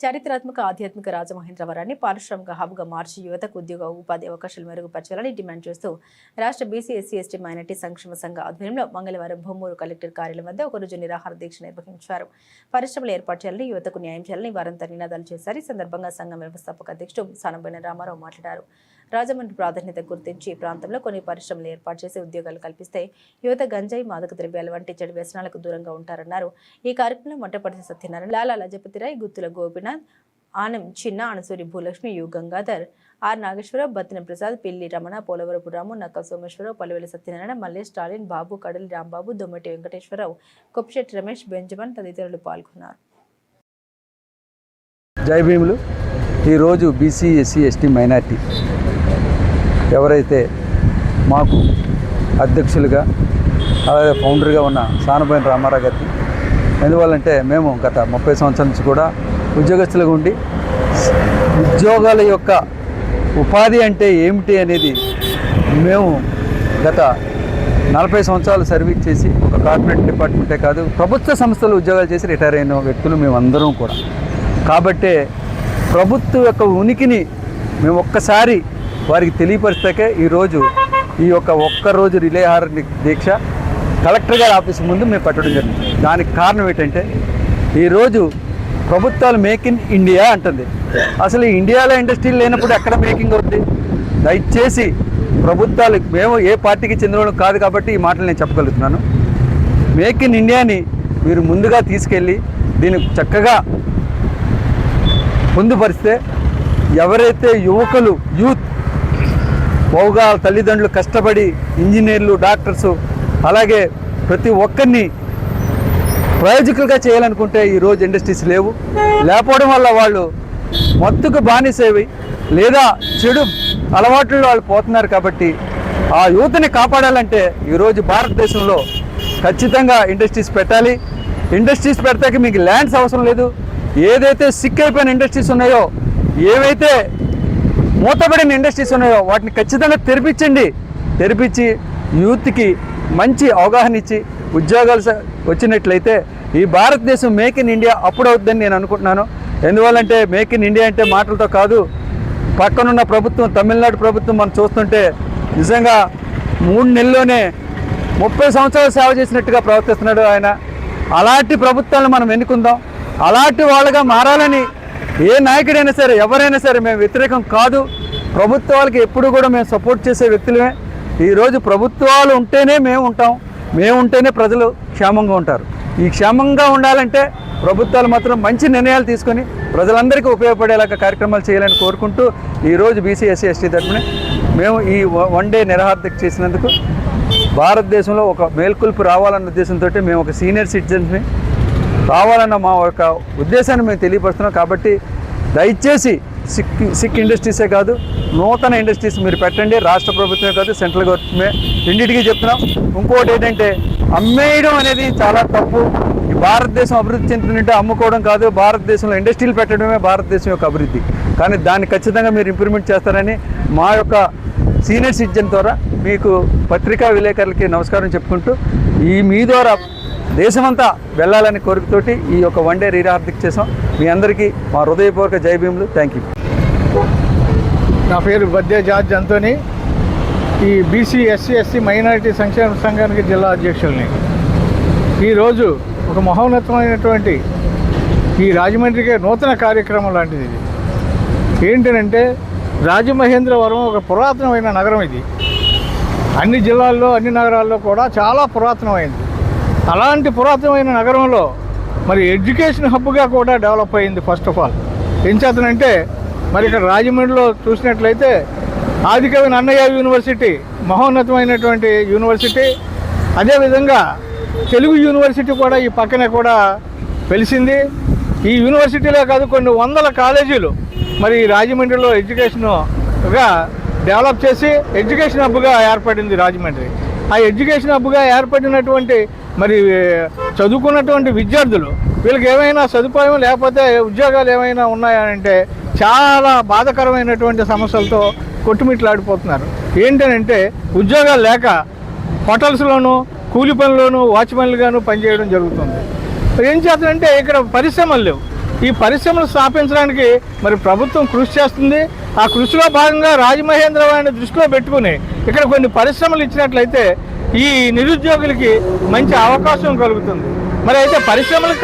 చారిత్రాత్మక ఆధ్యాత్మిక రాజమహేంద్రవరాన్ని పారిశ్రామిక హబ్గా మార్చి యువతకు ఉద్యోగ ఉపాధి అవకాశాలు మెరుగుపరచాలని డిమాండ్ చేస్తూ రాష్ట్ర బీసీ ఎస్సీ ఎస్టీ మైనార్టీ సంక్షేమ సంఘ ఆధ్వర్యంలో మంగళవారం భూమూరు కలెక్టర్ కార్యాలయం వద్ద ఒకరోజు నిరాహార దీక్ష నిర్వహించారు. పరిశ్రమలు ఏర్పాటు చేయాలని, యువతకు న్యాయం చేయాలని వారంతా నినాదాలు చేశారు. ఈ సందర్భంగా సంఘం వ్యవస్థాపక అధ్యక్షుడు సానంబోయిన రామారావు మాట్లాడారు. రాజమండ్రి ప్రాధాన్యత గుర్తించి ప్రాంతంలో కొన్ని పరిశ్రమలు ఏర్పాటు చేసి ఉద్యోగాలు కల్పిస్తే యువత గంజాయి, మాదక ద్రవ్యాల వంటి చెడు వ్యసనాలకు దూరంగా ఉంటారన్నారు. ఈ కార్యక్రమంలో మొట్టపర్తి సత్యనారాయణ, లాలా లజపతిరాయ్, గుత్తుల గోపినాథ్, ఆనం చిన్న, అనసూరి భూలక్ష్మి, యు గంగాధర్, ఆర్ నాగేశ్వరరావు, బత్తిన ప్రసాద్, పిల్లి రమణ, పోలవరపు రాము, నక్క సోమేశ్వరరావు, పల్లెవేల సత్యనారాయణ, మల్లేష్, స్టాలిన్, బాబు, కడలి రాంబాబు, దొమ్మటి వెంకటేశ్వరరావు, కొప్పిశెట్టి రమేష్, బెంజమన్ తదితరులు పాల్గొన్నారు. జై భీములు. ఈరోజు బీసీ ఎస్సీ ఎస్టీ మైనార్టీ ఎవరైతే మాకు అధ్యక్షులుగా అలాగే ఫౌండర్గా ఉన్న సానంబోయిన రామారావు గారికి, ఎందువల్లంటే మేము గత 30 సంవత్సరాల నుంచి కూడా ఉద్యోగస్తులుగా ఉండి ఉద్యోగాల యొక్క ఉపాధి అంటే ఏమిటి అనేది మేము గత 40 సంవత్సరాలు సర్వీస్ చేసి ఒక కార్పొరేట్ డిపార్ట్మెంటే కాదు ప్రభుత్వ సంస్థలు ఉద్యోగాలు చేసి రిటైర్ అయిన వ్యక్తులు మేమందరం కూడా. కాబట్టే ప్రభుత్వం యొక్క ఉనికిని మేము ఒక్కసారి వారికి తెలియపరిస్తాకే ఈరోజు ఈ యొక్క ఒక్కరోజు నిరాహార దీక్ష కలెక్టర్ గారి ఆఫీస్ ముందు మేము పెట్టడం జరిగింది. దానికి కారణం ఏంటంటే ఈరోజు ప్రభుత్వాలు మేక్ ఇన్ ఇండియా అంటుంది. అసలు ఇండియాలో ఇండస్ట్రీలు లేనప్పుడు ఎక్కడ మేకింగ్ అవుతుంది? దయచేసి ప్రభుత్వాలు, మేము ఏ పార్టీకి చెందిన కాదు కాబట్టి ఈ మాటలు నేను చెప్పగలుగుతున్నాను. మేక్ ఇన్ ఇండియాని మీరు ముందుగా తీసుకెళ్ళి దీన్ని చక్కగా పొందుపరిస్తే ఎవరైతే యువకులు యూత్ బహుగా తల్లిదండ్రులు కష్టపడి ఇంజనీర్లు, డాక్టర్సు అలాగే ప్రతి ఒక్కరిని ప్రయోజకులుగా చేయాలనుకుంటే ఈరోజు ఇండస్ట్రీస్ లేకపోవడం వల్ల వాళ్ళు మత్తుకు బానిసేవి లేదా చెడు అలవాట్లలో వాళ్ళు పోతున్నారు. కాబట్టి ఆ యూత్ని కాపాడాలంటే ఈరోజు భారతదేశంలో ఖచ్చితంగా ఇండస్ట్రీస్ పెట్టాలి. ఇండస్ట్రీస్ పెడతాక మీకు ల్యాండ్స్ అవసరం లేదు. ఏదైతే సిక్ అయిపోయిన ఇండస్ట్రీస్ ఉన్నాయో, ఏవైతే మూతబడిన ఇండస్ట్రీస్ ఉన్నాయో వాటిని ఖచ్చితంగా తెరిపించి యూత్కి మంచి అవగాహన ఇచ్చి ఉద్యోగాలు వచ్చినట్లయితే ఈ భారతదేశం మేక్ ఇన్ ఇండియా అప్పుడు అవుతుందని నేను అనుకుంటున్నాను. ఎందువల్లంటే మేక్ ఇన్ ఇండియా అంటే మాటలతో కాదు, పక్కనున్న ప్రభుత్వం తమిళనాడు ప్రభుత్వం మనం చూస్తుంటే నిజంగా 3 నెలల్లోనే 30 సంవత్సరాలు సేవ చేసినట్టుగా ప్రవర్తిస్తున్నాడు ఆయన. అలాంటి ప్రభుత్వాలను మనం ఎన్నుకుందాం. అలాంటి వాళ్ళగా మారాలని ఏ నాయకుడైనా సరే, ఎవరైనా సరే మేము వ్యతిరేకం కాదు. ప్రభుత్వాలకి ఎప్పుడు కూడా మేము సపోర్ట్ చేసే వ్యక్తులమే. ఈరోజు ప్రభుత్వాలు ఉంటేనే మేము ఉంటాం, మేము ఉంటేనే ప్రజలు క్షేమంగా ఉంటారు. ఈ క్షేమంగా ఉండాలంటే ప్రభుత్వాలు మాత్రం మంచి నిర్ణయాలు తీసుకొని ప్రజలందరికీ ఉపయోగపడేలాగా కార్యక్రమాలు చేయాలని కోరుకుంటూ ఈరోజు బీసీ ఎస్సీ ఎస్టీ తరఫున మేము ఈ 1 డే నిరాహార దీక్ష చేసినందుకు భారతదేశంలో ఒక మేల్కొల్పు రావాలన్న ఉద్దేశంతో మేము ఒక సీనియర్ సిటిజన్స్ని రావాలన్న మా యొక్క ఉద్దేశాన్ని మేము తెలియపరుస్తున్నాం. కాబట్టి దయచేసి సిక్ ఇండస్ట్రీసే కాదు, నూతన ఇండస్ట్రీస్ మీరు పెట్టండి. రాష్ట్ర ప్రభుత్వమే కాదు, సెంట్రల్ గవర్నమెంట్ రెండింటికి చెప్తున్నాం. ఇంకోటి ఏంటంటే అమ్మేయడం అనేది చాలా తప్పు. ఈ భారతదేశం అభివృద్ధి చెందుతుందంటే అమ్ముకోవడం కాదు, భారతదేశంలో ఇండస్ట్రీలు పెట్టడమే భారతదేశం యొక్క అభివృద్ధి. కానీ దాన్ని ఖచ్చితంగా మీరు ఇంప్రూవ్మెంట్ చేస్తారని మా యొక్క సీనియర్ సిటిజన్ ద్వారా మీకు పత్రికా విలేకరులకి నమస్కారం చెప్పుకుంటూ మీ ద్వారా దేశమంతా వెళ్ళాలని కోరికతోటి ఈ యొక్క 1 డే నిరాహార దీక్ష చేసాం. మీ అందరికీ మా హృదయపూర్వక జై భీములు. Thank you. నా పేరు బద్దే జార్జ్ అంతోని. ఈ బీసీ ఎస్సీ ఎస్టీ మైనారిటీ సంక్షేమ సంఘానికి జిల్లా అధ్యక్షుల్ని. ఈరోజు ఒక మహోన్నతమైనటువంటి ఈ రాజమండ్రికి నూతన కార్యక్రమం లాంటిది. ఇది ఏంటంటే రాజమహేంద్రవరం ఒక పురాతనమైన నగరం. ఇది అన్ని జిల్లాల్లో, అన్ని నగరాల్లో కూడా చాలా పురాతనమైంది. అలాంటి పురాతనమైన నగరంలో మరి ఎడ్యుకేషన్ హబ్గా కూడా డెవలప్ అయింది. ఫస్ట్ ఆఫ్ ఆల్ ఏం చేతనంటే మరి ఇక్కడ రాజమండ్రిలో చూసినట్లయితే ఆదికవి నన్నయ్య యూనివర్సిటీ మహోన్నతమైనటువంటి యూనివర్సిటీ. అదేవిధంగా తెలుగు యూనివర్సిటీ కూడా ఈ పక్కనే కూడా వెలిసింది. ఈ యూనివర్సిటీలే కాదు, కొన్ని వందల కాలేజీలు మరి రాజమండ్రిలో ఎడ్యుకేషన్గా డెవలప్ చేసి ఎడ్యుకేషన్ హబ్గా ఏర్పడింది రాజమండ్రి. ఆ ఎడ్యుకేషన్ హబ్గా ఏర్పడినటువంటి మరి చదువుకున్నటువంటి విద్యార్థులు వీళ్ళకి ఏమైనా సదుపాయం లేకపోతే ఉద్యోగాలు ఏమైనా ఉన్నాయంటే చాలా బాధాకరమైనటువంటి సమస్యలతో కొట్టుమిట్లాడిపోతున్నారు. ఏంటంటే ఉద్యోగాలు లేక హోటల్స్లోనూ, కూలి పనుల్లోనూ, వాచ్మెన్లుగాను పనిచేయడం జరుగుతుంది. ఏం చేస్తారంటే ఇక్కడ పరిశ్రమలు లేవు. ఈ పరిశ్రమలు స్థాపించడానికి మరి ప్రభుత్వం కృషి చేస్తుంది. ఆ కృషిలో భాగంగా రాజమహేంద్రవరాన్ని దృష్టిలో పెట్టుకుని ఇక్కడ కొన్ని పరిశ్రమలు ఇచ్చినట్లయితే ఈ నిరుద్యోగులకి మంచి అవకాశం కలుగుతుంది. మరి అయితే పరిశ్రమలకు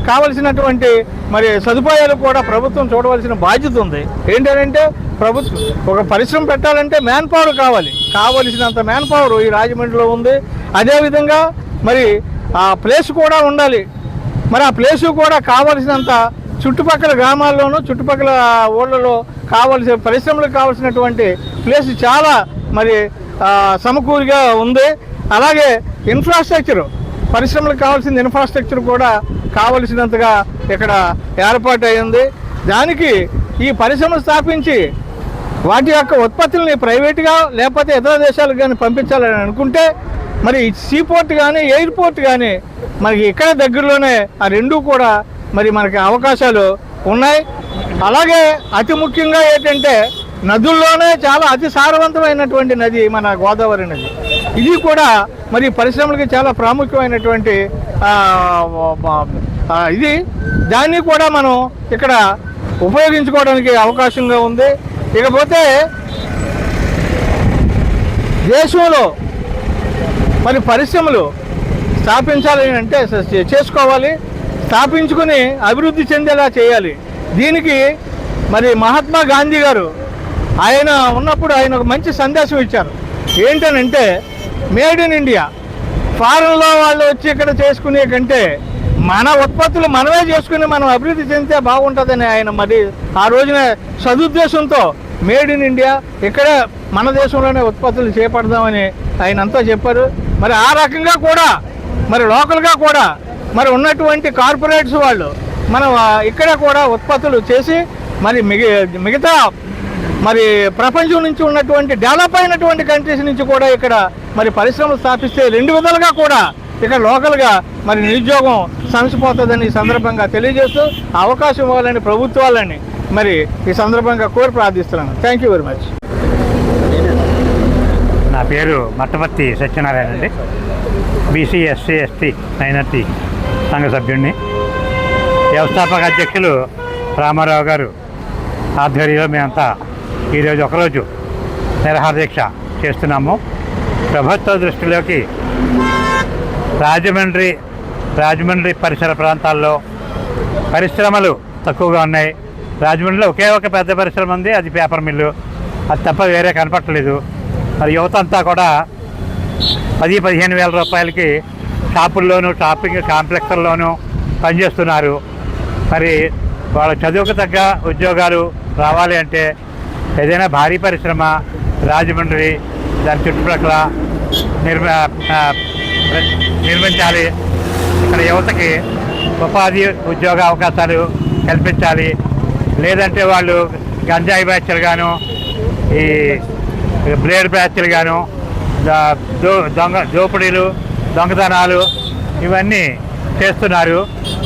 కావాల్సినటువంటి మరి సదుపాయాలు కూడా ప్రభుత్వం చూడవలసిన బాధ్యత ఉంది. ఏంటంటే ప్రభుత్వం ఒక పరిశ్రమ పెట్టాలంటే మ్యాన్ పవర్ కావలసినంత మ్యాన్ పవర్ ఈ రాజమండ్రిలో ఉంది. అదేవిధంగా మరి ఆ ప్లేస్ కూడా ఉండాలి. మరి ఆ ప్లేసు కూడా కావలసినంత చుట్టుపక్కల గ్రామాల్లోనూ చుట్టుపక్కల ఊళ్ళలో పరిశ్రమలకు కావాల్సినటువంటి ప్లేస్ చాలా మరి సమకూరుగా ఉంది. అలాగే ఇన్ఫ్రాస్ట్రక్చర్, పరిశ్రమలకు కావాల్సిన ఇన్ఫ్రాస్ట్రక్చర్ కూడా కావలసినంతగా ఇక్కడ ఏర్పాటు అయింది. దానికి ఈ పరిశ్రమలు స్థాపించి వాటి యొక్క ఉత్పత్తుల్ని ప్రైవేటుగా లేకపోతే ఇతర దేశాలకు కానీ పంపించాలని అనుకుంటే మరి సీపోర్ట్ కానీ ఎయిర్పోర్ట్ కానీ మనకి ఇక్కడ దగ్గరలోనే ఆ రెండూ కూడా మరి మనకి అవకాశాలు ఉన్నాయి. అలాగే అతి ముఖ్యంగా ఏంటంటే నదుల్లోనే చాలా అతి సారవంతమైనటువంటి నది మన గోదావరి నది. ఇది కూడా మరి పరిశ్రమలకి చాలా ప్రాముఖ్యమైనటువంటి ఇది. దాన్ని కూడా మనం ఇక్కడ ఉపయోగించుకోవడానికి అవకాశంగా ఉంది. ఇకపోతే దేశంలో మరి పరిశ్రమలు స్థాపించాలి అంటే చేసుకోవాలి, స్థాపించుకుని అభివృద్ధి చెందేలా చేయాలి. దీనికి మరి మహాత్మా గాంధీ గారు ఆయన ఉన్నప్పుడు ఆయన ఒక మంచి సందేశం ఇచ్చారు. ఏంటనంటే మేడ్ ఇన్ ఇండియా, ఫారెన్లో వాళ్ళు వచ్చి ఇక్కడ చేసుకునే కంటే మన ఉత్పత్తులు మనమే చేసుకుని మనం అభివృద్ధి చెందితే బాగుంటుందని ఆయన మరి ఆ రోజున సదుద్దేశంతో మేడ్ ఇన్ ఇండియా ఇక్కడే మన దేశంలోనే ఉత్పత్తులు చేపడదామని ఆయన అంతా చెప్పారు. మరి ఆ రకంగా కూడా మరి లోకల్గా కూడా మరి ఉన్నటువంటి కార్పొరేట్స్ వాళ్ళు మనం ఇక్కడ కూడా ఉత్పత్తులు చేసి మరి మిగతా మరి ప్రపంచం నుంచి ఉన్నటువంటి డెవలప్ అయినటువంటి కంట్రీస్ నుంచి కూడా ఇక్కడ మరి పరిశ్రమలు స్థాపిస్తే రెండు విధాలుగా కూడా ఇక్కడ లోకల్గా మరి నిరుద్యోగం సమసిపోతుందని ఈ సందర్భంగా తెలియజేస్తూ అవకాశం ఇవ్వాలని ప్రభుత్వాలని మరి ఈ సందర్భంగా కోరి ప్రార్థిస్తున్నాను. Thank you very much. నా పేరు మట్టపర్తి సత్యనారాయణ అండి. బీసీ ఎస్సీ ఎస్టీ మైనార్టీ సంఘ సభ్యుడిని. వ్యవస్థాపక అధ్యక్షులు రామారావు గారు ఆధ్వర్యంలో మేమంతా ఈరోజు ఒకరోజు నిరాహార దీక్ష చేస్తున్నాము. ప్రభుత్వ దృష్టిలోకి రాజమండ్రి పరిసర ప్రాంతాల్లో పరిశ్రమలు తక్కువగా ఉన్నాయి. రాజమండ్రిలో ఒకే ఒక పెద్ద పరిశ్రమ ఉంది, అది పేపర్ మిల్లు. అది తప్ప వేరే కనపట్టలేదు. మరి యువత అంతా కూడా 10-15 వేల రూపాయలకి షాపుల్లోనూ షాపింగ్ కాంప్లెక్స్ల్లోనూ పనిచేస్తున్నారు. మరి వాళ్ళ చదువుకు తగ్గ ఉద్యోగాలు రావాలి అంటే ఏదైనా భారీ పరిశ్రమ రాజమండ్రి దాని చుట్టుపక్కల నిర్మించాలి. ఇక్కడ యువతకి ఉపాధి ఉద్యోగ అవకాశాలు కల్పించాలి. లేదంటే వాళ్ళు గంజాయి బ్యాచ్లు గాను ఈ బ్లేడ్ బ్యాచ్లు గాను దోపిడీలు దొంగతనాలు ఇవన్నీ చేస్తున్నారు.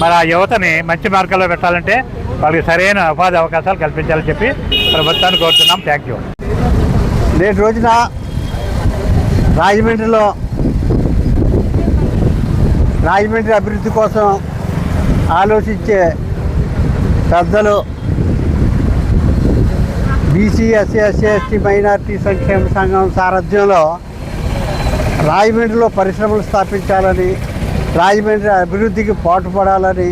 మరి ఆ యువతని మంచి మార్గంలో పెట్టాలంటే వాళ్ళకి సరైన ఉపాధి అవకాశాలు కల్పించాలని చెప్పి ప్రభుత్వాన్ని కోరుతున్నాం. Thank you. నేటి రోజున రాజమండ్రి అభివృద్ధి కోసం ఆలోచించే పెద్దలు బీసీ ఎస్సీ ఎస్టీ మైనార్టీ సంక్షేమ సంఘం సారథ్యంలో రాజమండ్రిలో పరిశ్రమలు స్థాపించాలని, రాజమండ్రి అభివృద్ధికి పాటుపడాలని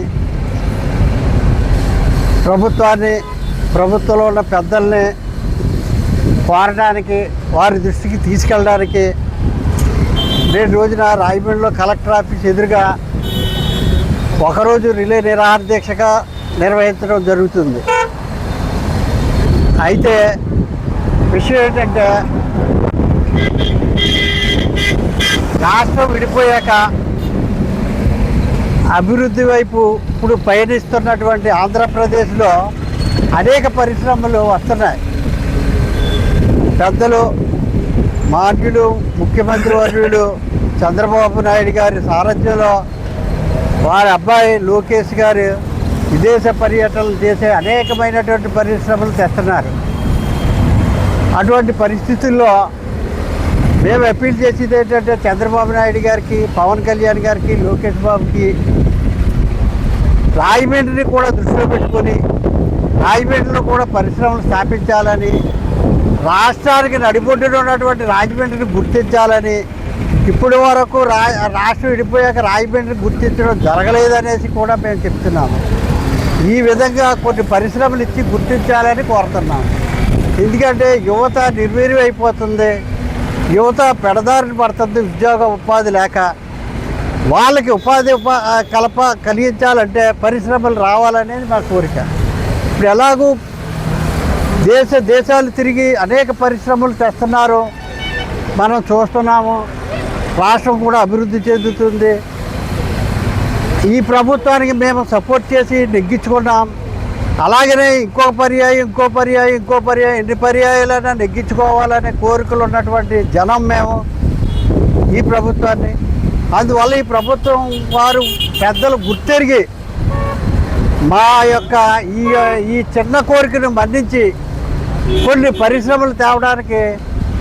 ప్రభుత్వంలో ఉన్న పెద్దల్ని కోరడానికి, వారి దృష్టికి తీసుకెళ్ళడానికి నేటి రోజున రాజమండ్రిలో కలెక్టర్ ఆఫీస్ ఎదురుగా ఒకరోజు రిలే నిరాహార దీక్షగా నిర్వహించడం జరుగుతుంది. అయితే విషయం ఏంటంటే రాష్ట్రం విడిపోయాక అభివృద్ధి వైపు ఇప్పుడు పయనిస్తున్నటువంటి ఆంధ్రప్రదేశ్లో అనేక పరిశ్రమలు వస్తున్నాయి. పెద్దలు మాన్యులు ముఖ్యమంత్రి వర్యులు చంద్రబాబు నాయుడు గారి సారథ్యంలో వారి అబ్బాయి లోకేష్ గారు విదేశ పర్యటనలు చేసే అనేకమైనటువంటి పరిశ్రమలు తెస్తున్నారు. అటువంటి పరిస్థితుల్లో మేము అప్పీల్ చేసేది ఏంటంటే చంద్రబాబు నాయుడు గారికి, పవన్ కళ్యాణ్ గారికి, లోకేష్ బాబుకి రాజమండ్రిని కూడా దృష్టిలో పెట్టుకొని రాజమండ్రిలో కూడా పరిశ్రమలు స్థాపించాలని, రాష్ట్రానికి నడిబొడ్డున ఉన్నటువంటి రాజమండ్రిని గుర్తించాలని, ఇప్పటి వరకు రాష్ట్రం విడిపోయాక రాజమండ్రిని గుర్తించడం జరగలేదనేసి కూడా మేము చెప్తున్నాము. ఈ విధంగా కొన్ని పరిశ్రమలు ఇచ్చి గుర్తించాలని కోరుతున్నాము. ఎందుకంటే యువత నిర్వీర్యం అయిపోతుంది, యువత పెడదారిని పడుతుంది, ఉద్యోగ ఉపాధి లేక. వాళ్ళకి ఉపాధి కలిగించాలంటే పరిశ్రమలు రావాలనేది మా కోరిక. ఇప్పుడు ఎలాగూ దేశాలు తిరిగి అనేక పరిశ్రమలు తెస్తున్నారు, మనం చూస్తున్నాము. రాష్ట్రం కూడా అభివృద్ధి చెందుతుంది. ఈ ప్రభుత్వానికి మేము సపోర్ట్ చేసి నెగ్గించుకున్నాం. అలాగనే ఇంకో పర్యాయం ఎన్ని పర్యాయాలైనా నెగ్గించుకోవాలనే కోరికలు ఉన్నటువంటి జనం మేము ఈ ప్రభుత్వాన్ని. అందువల్ల ఈ ప్రభుత్వం వారు పెద్దలు గుర్తెరిగి మా యొక్క ఈ చిన్న కోరికను మన్నించి కొన్ని పరిశ్రమలు తేవడానికి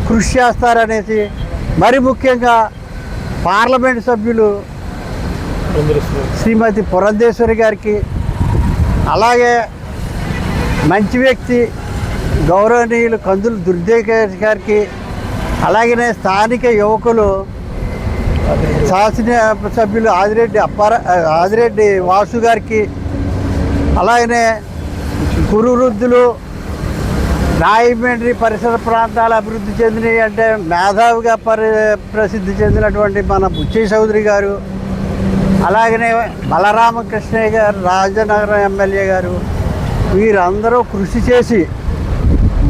కృషి చేస్తారనేసి, మరి ముఖ్యంగా పార్లమెంటు సభ్యులు శ్రీమతి పురంధేశ్వరి గారికి, అలాగే మంచి వ్యక్తి గౌరవనీయులు కందులు దుర్గేష్ గారికి, అలాగనే స్థానిక యువకులు శాసన సభ్యులు ఆదిరెడ్డి వాసు గారికి, అలాగనే కురువృద్ధులు రాజమండ్రి పరిసర ప్రాంతాలు అభివృద్ధి చెందినవి అంటే మేధావిగా ప్రసిద్ధి చెందినటువంటి మన బుచ్చయ్య చౌదరి గారు, అలాగనే బలరామకృష్ణయ్య గారు రాజనగరం ఎమ్మెల్యే గారు, వీరందరూ కృషి చేసి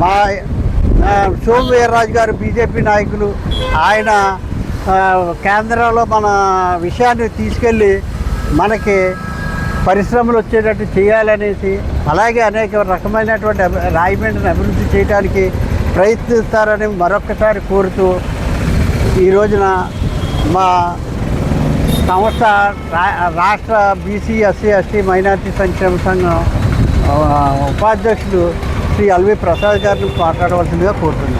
మా సోము వీర్రాజు గారు బీజేపీ నాయకులు, ఆయన కేంద్రంలో మన విషయాన్ని తీసుకెళ్ళి మనకి పరిశ్రమలు వచ్చేటట్టు చేయాలనేసి, అలాగే అనేక రకమైనటువంటి రాజమండ్రిని అభివృద్ధి చేయడానికి ప్రయత్నిస్తారని మరొక్కసారి కోరుతూ, ఈ రోజున మా సంస్థ రాష్ట్ర బీసీ ఎస్సీ ఎస్టీ మైనారిటీ సంక్షేమ సంఘం ఉపాధ్యక్షులు శ్రీ ఎల్వి ప్రసాద్ గారిని మాట్లాడవలసిందిగా కోరుతున్నాను.